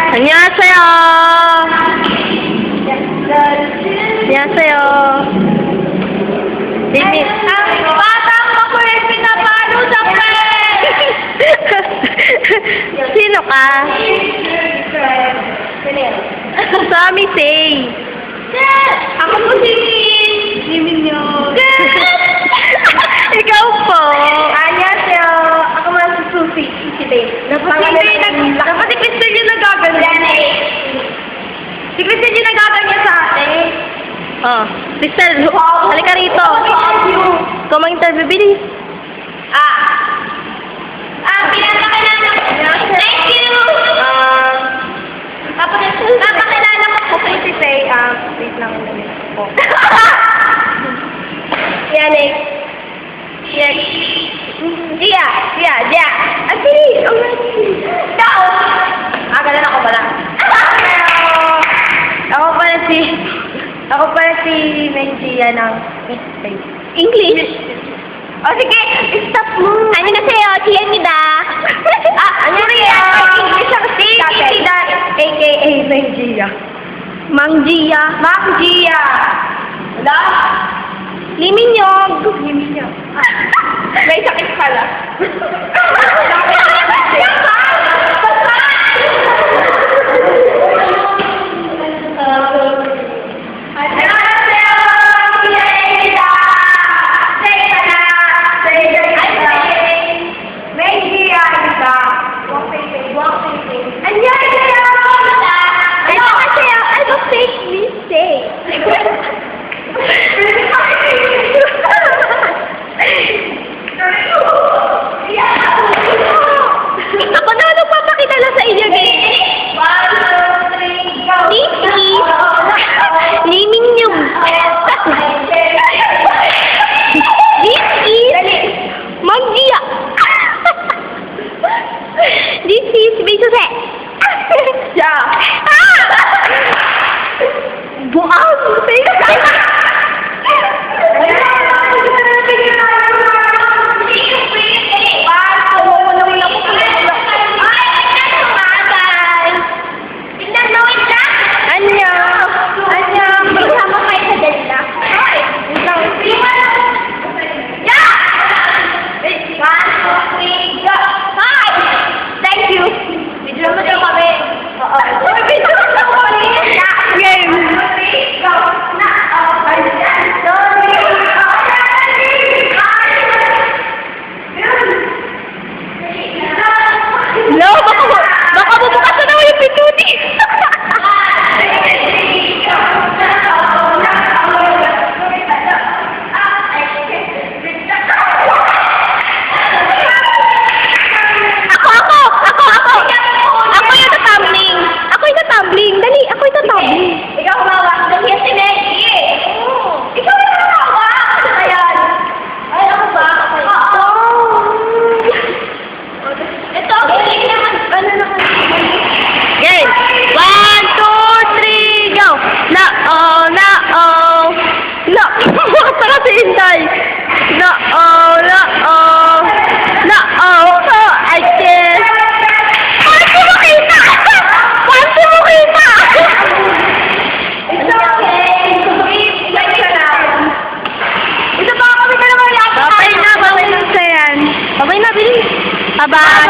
안녕하세요. 안녕하세요. Mimi. Ang batang makulit pinapalo sa friend! Sino ka? Sami say. Ako po si Jimin nyo. Ikaw po. Annyeonghaseyo. Ako man si Susie. Si Dave. Dapat si Kristen yung nagaganyan. Si Kristen yung nagaganyan sa atin. Oh, Crystal, halika rito. Ikaw mag-interview, bilis. Pinapakilala ko. Thank you! Papakilala ko po si Faye. Wait lang. Po. Yan eh. Yan. Gia. Bilis! Ikaw! Ganun ako pala. Ako pala si Menjia ng English. O sige, stop mo. 안녕하세요, 지혜입니다. 안녕하세요. English ang Menjia, a.k.a. Menjia. Mangjia. Menjia. Wala? Liminyog. May sakit pala. Ako na nagpapakilala sa inyo, guys. 1, 2, 3, go! Liminyog. This is Mangjia. This is Bisuse. Yeah. Buang. No, baka bubukas na naman yung pinto ni. Ako yung natumbling. Dali, ako yung natumbling. Ikaw humawa. Dali si Maggie. Ikaw yung humawa. Ayan. Ay, ako ba? Ito, galing naman. Ano naman? Game. 1, 2, 3, go. La-oh. La. Para si Inday. La-oh. I guess. Paano mo kita? It's okay. Like ka lang. Ito pa kami ka naman yata. Babay na sa yan. Babay na, bilis. Bye-bye.